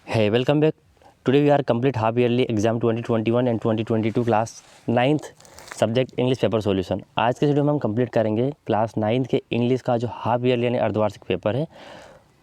Hey, welcome back. Today we are complete half yearly exam 2021 and 2022 class 9th subject English paper solution. आज के video में हम complete करेंगे class 9th के English का जो हाफ ईयरली यानी अर्धवार्षिक पेपर है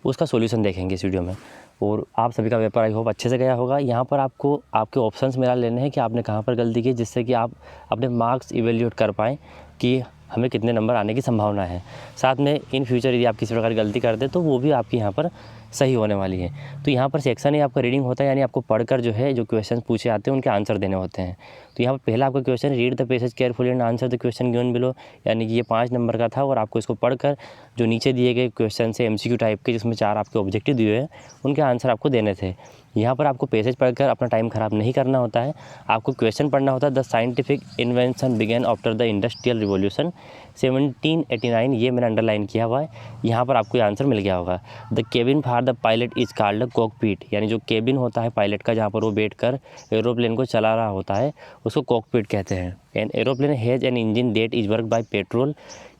उसका सॉल्यूशन देखेंगे इस वीडियो में। और आप सभी का पेपर आई होप अच्छे से गया होगा। यहाँ पर आपको आपके ऑप्शंस मिला लेने हैं कि आपने कहाँ पर गलती की, जिससे कि आप अपने मार्क्स इवेल्यूएट कर पाएँ कि हमें कितने नंबर आने की संभावना है। साथ में इन फ्यूचर यदि आप किसी प्रकार की गलती कर दे तो वो भी आपकी यहाँ पर सही होने वाली है। तो यहाँ पर सेक्शन ही आपका रीडिंग होता है, यानी आपको पढ़कर जो है जो क्वेश्चन पूछे आते हैं उनके आंसर देने होते हैं। तो यहाँ पर पहला आपका question read the passage carefully and answer the question given below, यानी कि ये 5 नंबर का था और आपको इसको पढ़कर जो नीचे दिए गए क्वेश्चन से MCQ टाइप के जिसमें 4 आपके ऑब्जेक्टिव दिए हैं उनके आंसर आपको देने थे। यहाँ पर आपको पैसेज पढ़कर अपना टाइम ख़राब नहीं करना होता है, आपको क्वेश्चन पढ़ना होता है। The scientific invention began after the industrial revolution 1789, ये मैंने अंडरलाइन किया हुआ है। यहाँ पर आपको आंसर मिल गया होगा। The cabin for the pilot is called the cockpit, यानी जो केबिन होता है पायलट का जहाँ पर वो बैठकर एरोप्लेन को चला रहा होता है उसको कॉकपिट कहते हैं। An aeroplane has an engine that is work by petrol,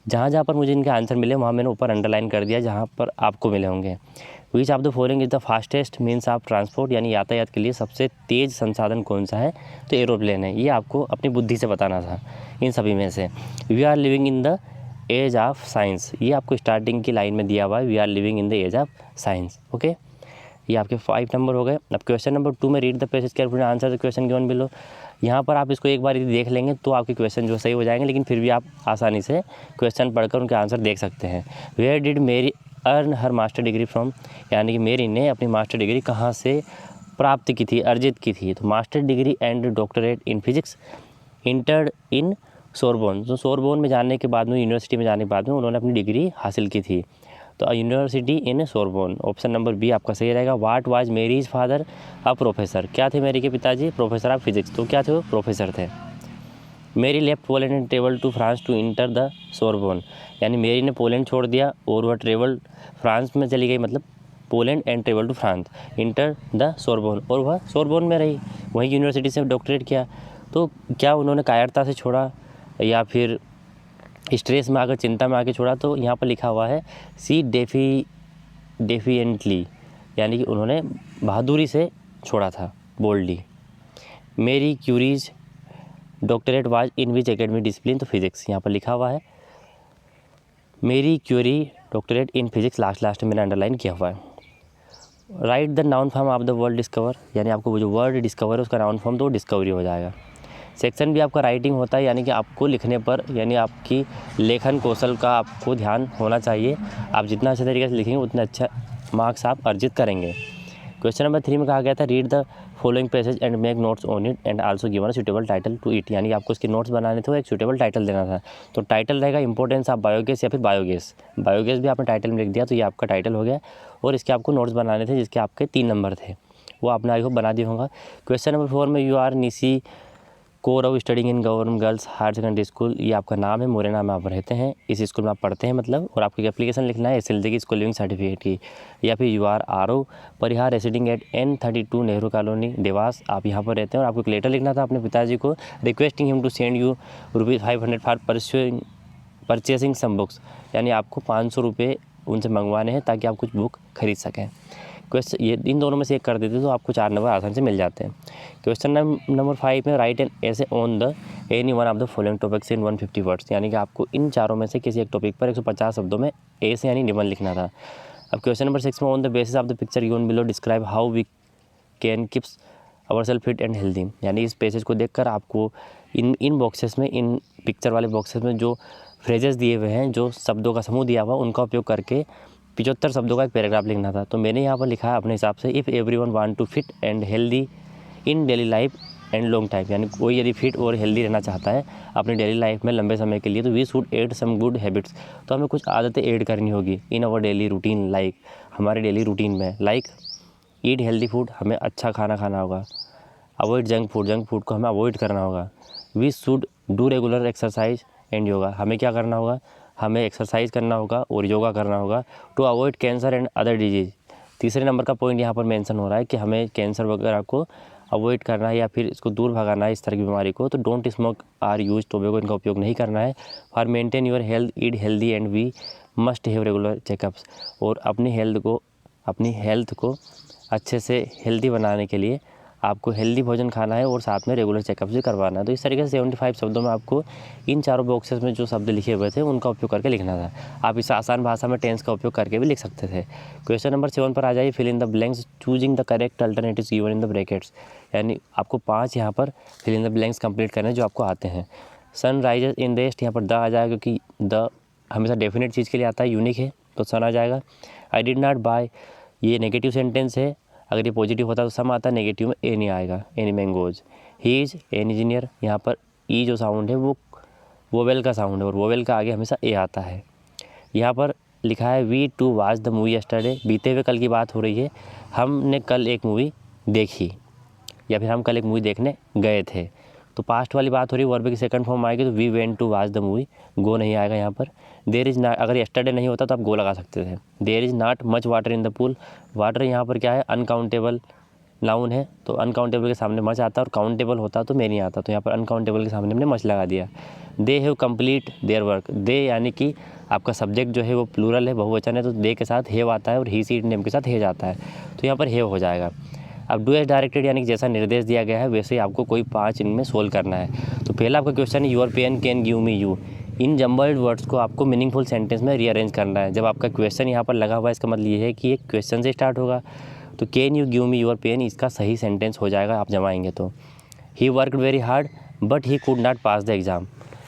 जहाँ जहाँ पर मुझे इनके आंसर मिले वहाँ मैंने ऊपर अंडरलाइन कर दिया जहाँ पर आपको मिले होंगे। Which of the following is the fastest means of transport, यानी यातायात के लिए सबसे तेज़ संसाधन कौन सा है, तो एरोप्लेन है। ये आपको अपनी बुद्धि से बताना था इन सभी में से। We are living in the age of science, ये आपको स्टार्टिंग की लाइन में दिया हुआ है, we are living in the age of science. Okay, ये आपके 5 नंबर हो गए। अब क्वेश्चन नंबर 2 में read the passage carefully answer the question given below. यहाँ पर आप इसको एक बार यदि देख लेंगे तो आपके क्वेश्चन जो सही हो जाएंगे, लेकिन फिर भी आप आसानी से क्वेश्चन पढ़कर उनके आंसर देख सकते हैं। वेयर डिड मेरी earn her master degree from, यानी कि मेरी ने अपनी मास्टर डिग्री कहाँ से प्राप्त की थी, अर्जित की थी। तो master degree and doctorate in physics entered in Sorbonne, तो सोरबोन में जाने के बाद में, यूनिवर्सिटी में जाने के बाद में उन्होंने अपनी डिग्री हासिल की थी। तो university in Sorbonne, option number B आपका सही रहेगा। What was Marie's father a professor, क्या थे मेरी के पिताजी, प्रोफेसर ऑफ फिजिक्स, तो क्या थे वो, प्रोफेसर थे। Marie left Poland and travel to France to enter the Sorbonne, यानी मेरी ने पोलैंड छोड़ दिया और वह ट्रेवल फ्रांस में चली गई, मतलब Poland and travel to France enter the Sorbonne, और वह सोरबोन में रही, वहीं यूनिवर्सिटी से डॉक्टरेट किया। तो क्या उन्होंने कायरता से छोड़ा या फिर स्ट्रेस में आकर, चिंता में आके छोड़ा, तो यहाँ पर लिखा हुआ है सी डेफिएंटली, यानी कि उन्होंने बहादुरी से छोड़ा था, boldly. Marie Curie's doctorate was in which academic discipline, तो फिजिक्स यहाँ पर लिखा हुआ है Marie Curie doctorate in physics, last में मैंने अंडरलाइन किया हुआ है। Write the noun form of the word discover, यानी आपको वो जो वर्ड डिस्कवर है उसका नाउन फॉर्म तो डिस्कवरी हो जाएगा। सेक्शन भी आपका राइटिंग होता है, यानी कि आपको लिखने पर, यानी आपकी लेखन कौशल का आपको ध्यान होना चाहिए। आप जितना अच्छे तरीके से लिखेंगे उतना अच्छा मार्क्स आप अर्जित करेंगे। क्वेश्चन नंबर 3 में कहा गया था read the following passage and make notes on it and also given a suitable title to it, यानी आपको इसके नोट्स बनाने थे, एक सूटेबल टाइटल देना था। तो टाइटल रहेगा इंपॉर्टेंस ऑफ बायोगैस या फिर बायोगैस, बायोगैस भी आपने टाइटल में लिख दिया तो ये आपका टाइटल हो गया। और इसके आपको नोट्स बनाने थे जिसके आपके 3 नंबर थे, वो आपने आई होप बना दिया होगा। क्वेश्चन नंबर 4 में you are Nishi Kaur of studying in government girls higher secondary school, ये आपका नाम है, मोरेना में आप रहते हैं, इस स्कूल में आप पढ़ते हैं मतलब, और आपको एक एप्लीकेशन लिखना है SLD की स्कूल लिविंग सर्टिफिकेट की। या फिर you are RO Parihar residing at N32 Nehru colony Dewas, आप यहाँ पर रहते हैं। और आपको एक लेटर लिखना था अपने पिताजी को requesting him to send you ₹500 for purchasing some books, यानी आपको 500 रुपये उनसे मंगवाने हैं ताकि आप कुछ बुक खरीद सकें। क्वेश्चन ये इन दोनों में से एक कर देते तो आपको 4 नंबर आसानी से मिल जाते हैं। क्वेश्चन नंबर 5 में राइट एन ऐसे on the any one of the following topics in 150 words, यानी कि आपको इन चारों में से किसी एक टॉपिक पर 150 शब्दों में ऐसे यानी निबंध लिखना था। अब क्वेश्चन नंबर 6 में on the basis of the picture given below describe how we can keeps ourself fit and healthy, यानी इस पैसेज को देखकर आपको इन बॉक्सेस में, इन पिक्चर वाले बॉक्सेस में जो फ्रेजेस दिए हुए हैं, जो शब्दों का समूह दिया हुआ, उनका उपयोग करके 75 शब्दों का एक पैराग्राफ लिखना था। तो मैंने यहाँ पर लिखा है अपने हिसाब से if everyone want to fit and healthy in daily life and long time, यानी कोई यदि फिट और हेल्दी रहना चाहता है अपनी डेली लाइफ में लंबे समय के लिए, तो we should add some good habits, तो हमें कुछ आदतें ऐड करनी होगी in our daily routine, like हमारे डेली रूटीन में, लाइक ईट हेल्दी फूड, हमें अच्छा खाना खाना होगा, अवॉइड जंक फूड को हमें अवॉइड करना होगा, we should do regular exercise and yoga, हमें क्या करना होगा, हमें एक्सरसाइज करना होगा और योगा करना होगा, to avoid cancer and other disease. तीसरे नंबर का पॉइंट यहाँ पर मेंशन हो रहा है कि हमें कैंसर वगैरह को अवॉइड करना है या फिर इसको दूर भगाना है, इस तरह की बीमारी को। तो don't smoke or use tobacco, इनका उपयोग नहीं करना है। For maintain your health eat healthy and we must have regular checkups, और अपनी हेल्थ को अच्छे से हेल्दी बनाने के लिए आपको हेल्दी भोजन खाना है और साथ में रेगुलर चेकअप भी करवाना है। तो इस तरीके से 75 शब्दों में आपको इन चारों बॉक्सेस में जो शब्द लिखे हुए थे उनका उपयोग करके लिखना था। आप इस आसान भाषा में टेंस का उपयोग करके भी लिख सकते थे। क्वेश्चन नंबर 7 पर आ जाइए। Fill in the blanks choosing the correct alternatives given in the brackets. यानी आपको 5 यहाँ पर fill in the blanks complete करने जो आपको आते हैं। Sun rises in the east, यहाँ पर द आ जाएगा क्योंकि द हमेशा डेफिनेट चीज़ के लिए आता है, यूनिक है, तो सन आ जाएगा। आई डिड नॉट बाय, ये नेगेटिव सेंटेंस है, अगर ये पॉजिटिव होता तो सम आता, नेगेटिव में ए नहीं आएगा, any mangoes. He is an engineer, यहाँ पर ई जो साउंड है वो वोवेल का साउंड है और वोवेल का आगे हमेशा ए आता है। यहाँ पर लिखा है we to watch the movie yesterday, बीते हुए कल की बात हो रही है, हमने कल एक मूवी देखी या फिर हम कल एक मूवी देखने गए थे। तो पास्ट वाली बात हो रही है, वर्ब की सेकंड फॉर्म आएगी तो we went to watch the movie, go नहीं आएगा यहाँ पर। देयर इज़ नॉट, अगर यस्टरडे नहीं होता तो आप गो लगा सकते थे। There is not much water in the pool, water यहाँ पर क्या है, अनकाउंटेबल नाउन है, तो अनकाउंटेबल के सामने मच आता है और काउंटेबल होता तो मैं नहीं आता, तो यहाँ पर अनकाउंटेबल के सामने हमने मच लगा दिया। They have complete their work, they यानी कि आपका सब्जेक्ट जो है वो प्लूरल है, बहुवचन है, तो दे के साथ हैव आता है और ही सी नेम के साथ हैज आता है, तो यहाँ पर हैव हो जाएगा। अब डू एज डायरेक्टेड यानी कि जैसा निर्देश दिया गया है वैसे ही आपको कोई 5 इनमें सोल्व करना है। तो पहला आपका क्वेश्चन है your pen can give me you, इन जम्बल्ड वर्ड्स को आपको मीनिंगफुल सेंटेंस में रीअरेंज करना है। जब आपका क्वेश्चन यहाँ पर लगा हुआ है इसका मतलब ये है कि एक क्वेश्चन से स्टार्ट होगा, तो can you give me your pen इसका सही सेंटेंस हो जाएगा आप जमाएंगे तो। He worked very hard but he could not pass the exam,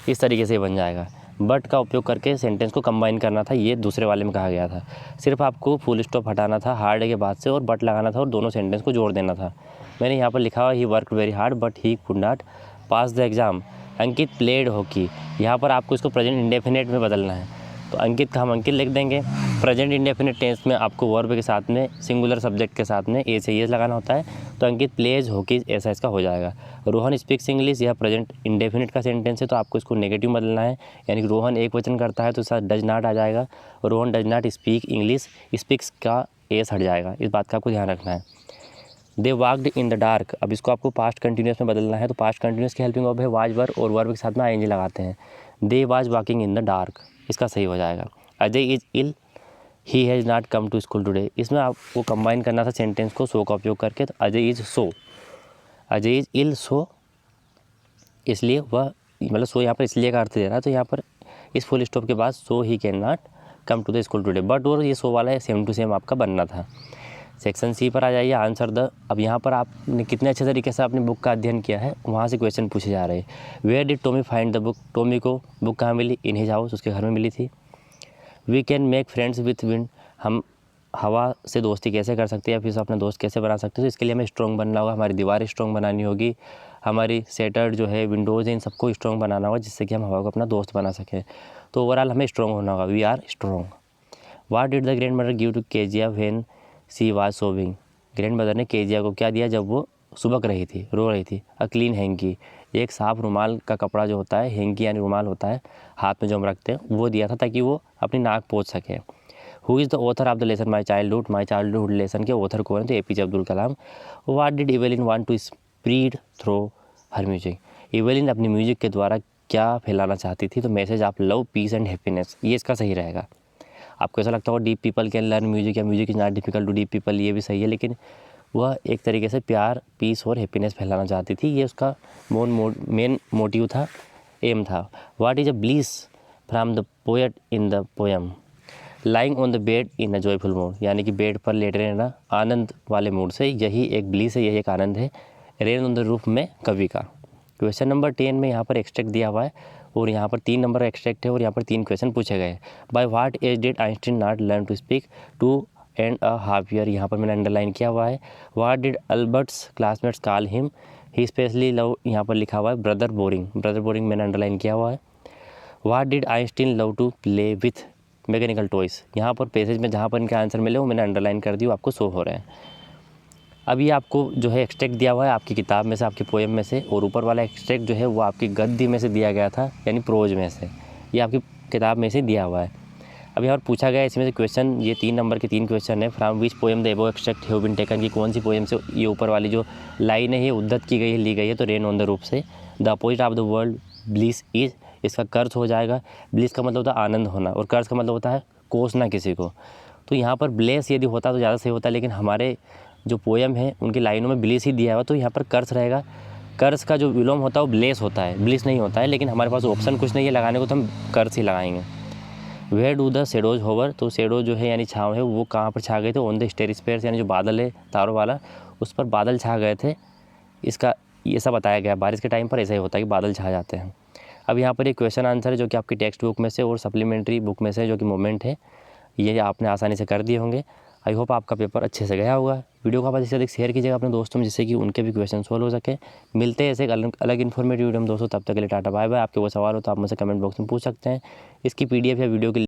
इस तरीके से बन जाएगा। बट का उपयोग करके सेंटेंस को कंबाइन करना था, ये दूसरे वाले में कहा गया था। सिर्फ आपको फुल स्टॉप हटाना था हार्ड के बाद से और बट लगाना था और दोनों सेंटेंस को जोड़ देना था। मैंने यहाँ पर लिखा हुआ ही worked very hard but he could not pass the exam. Ankit played hockey, यहाँ पर आपको इसको प्रेजेंट इंडेफिनिट में बदलना है, तो अंकित का हम अंकित लिख देंगे। प्रेजेंट इंडेफिनिट टेंस में आपको वर्ब के साथ में सिंगुलर सब्जेक्ट के साथ में ए से एस लगाना होता है, तो अंकित प्लेज हॉकी ऐसा इसका हो जाएगा। रोहन स्पीक्स इंग्लिश, यह प्रेजेंट इंडेफिनिट का सेंटेंस है, तो आपको इसको नेगेटिव बदलना है, यानी कि रोहन एक वचन करता है तो साथ डज नॉट आ जाएगा। Rohan does not speak English, speaks का एस हट जाएगा, इस बात का आपको ध्यान रखना है। They walked in the dark, अब इसको आपको पास्ट कंटिन्यूस में बदलना है, तो पास्ट कंटिन्यूस की हेल्पिंग वर्ब है वाज वर और वर्ब के साथ में आईएनजी लगाते हैं। They was walking in the dark, इसका सही हो जाएगा। Ajay is ill, he has not come to school today, इसमें आपको कंबाइन करना था सेंटेंस को सो का उपयोग करके, तो Ajay is so, Ajay is ill so, इसलिए वह मतलब सो यहाँ पर इसलिए का अर्थ दे रहा है, तो यहाँ पर इस फुल स्टॉप के बाद so he can not come to the school today, but और ये सो वाला है सेम टू सेम आपका बनना था। सेक्शन सी पर आ जाइए, आंसर द, अब यहाँ पर आपने कितने अच्छे तरीके से अपनी बुक का अध्ययन किया है वहाँ से क्वेश्चन पूछे जा रहे हैं। Where did Tommy find the book, Tommy को बुक कहाँ मिली, इन हिज हाउस, उसके घर में मिली थी। We can make friends with wind, हम हवा से दोस्ती कैसे कर सकते हैं या फिर अपना दोस्त कैसे बना सकते हैं, तो इसके लिए हमें स्ट्रॉन्ग बनना होगा, हमारी दीवार स्ट्रॉन्ग बनानी होगी, हमारी सेटर्ड जो है विंडोज़ है इन सबको स्ट्रॉन्ग बनाना होगा जिससे कि हम हवा को अपना दोस्त बना सकें। तो ओवरऑल हमें स्ट्रॉन्ग होना होगा, we are strong. What did the grand mother give to Kezia when she was sewing, grand mother ने केजिया को क्या दिया जब वो सुबक रही थी, रो रही थी। अ क्लीन हैंकी, एक साफ रुमाल का कपड़ा जो होता है, हैंकी यानी रुमाल होता है हाथ में जो हम रखते हैं, वो दिया था ताकि वो अपनी नाक पोंछ सके। Who is the author of the lesson my childhood lesson के ऑथर कौन है, तो APJ Abdul Kalam. What did Evelyn want to spread through her music, Evelyn अपनी म्यूजिक के द्वारा क्या फैलाना चाहती थी, तो message of love peace and happiness, ये इसका सही रहेगा। आपको ऐसा लगता होगा deep people can learn music या music is not difficult to deep people, ये भी सही है, लेकिन वह एक तरीके से प्यार पीस और हैप्पीनेस फैलाना चाहती थी, ये उसका मेन मोटिव था, एम था। What is a bliss from the poet in the poem, lying on the bed in a joyful mood, यानी कि बेड पर लेटे रहना आनंद वाले मूड से, यही एक ब्लीस है, यही एक आनंद है। रेन ऑन द रूफ में कवि का। क्वेश्चन नंबर 10 में यहाँ पर एक्सट्रैक्ट दिया हुआ है और यहाँ पर 3 नंबर एक्सट्रैक्ट है और यहाँ पर 3 क्वेश्चन पूछे गए। By what age did Einstein not learn to speak, 2.5 year, यहाँ पर मैंने अंडरलाइन किया हुआ है। What did Albert's classmates call him, he specially love, यहाँ पर लिखा हुआ है ब्रदर बोरिंग मैंने अंडरलाइन किया हुआ है। What did Einstein love to play with mechanical toys, यहाँ पर पेसेज में जहाँ पर इनके आंसर मिले वो मैंने अंडरलाइन कर दी, वो आपको शो हो रहे हैं। अब ये आपको जो है एक्सट्रैक्ट दिया हुआ है आपकी किताब में से, आपकी पोएम में से, और ऊपर वाला एक्सट्रैक्ट जो है वो आपकी गद्य में से दिया गया था, यानी प्रोज में से, ये आपकी किताब में से दिया हुआ है। अब यहाँ पर पूछा गया इसमें से क्वेश्चन, ये 3 नंबर के 3 क्वेश्चन है। From which poem the above extract have been taken, की कौन सी पोएम से ये ऊपर वाली जो लाइन है ये उद्धत की गई है, ली गई है, तो रेन ऑन द रूफ से। The opposite of the world bliss is, इसका कर्ज हो जाएगा। ब्लिस का मतलब होता है आनंद होना और कर्ज का मतलब होता है कोसना किसी को, तो यहाँ पर ब्लेस यदि होता तो ज़्यादा सही होता, लेकिन हमारे जो पोएम है उनकी लाइनों में ब्लिस ही दिया हुआ, तो यहाँ पर कर्स रहेगा। कर्स का जो विलोम होता है वो ब्लेस होता है, ब्लिस नहीं होता है, लेकिन हमारे पास ऑप्शन कुछ नहीं है लगाने को, तो हम कर्स ही लगाएंगे। Where do the shadows hover, तो शेडो जो है यानी छाँव है वो कहाँ पर छा गए थे, ऑन द स्टेरिस्फेयर यानी जो बादल है तारों वाला उस पर बादल छा गए थे। इसका ऐसा बताया गया, बारिश के टाइम पर ऐसा ही होता है कि बादल छा जाते हैं। अब यहाँ पर एक क्वेश्चन आंसर है जो कि आपकी टेक्स्ट बुक में से और सप्लीमेंट्री बुक में से जो कि मोमेंट है, ये आपने आसानी से कर दिए होंगे। आई होप आपका पेपर अच्छे से गया होगा। वीडियो को आप अधिक से अधिक शेयर कीजिएगा अपने दोस्तों में, जिससे कि उनके भी क्वेश्चन सोल्व हो सके। मिलते हैं ऐसे एक अलग इन्फॉर्मेटिव वीडियो में दोस्तों, तब तक के लिए टाटा बाय बाय। आपके कोई सवाल हो तो आप मुझसे कमेंट बॉक्स में पूछ सकते हैं। इसकी PDF या वीडियो की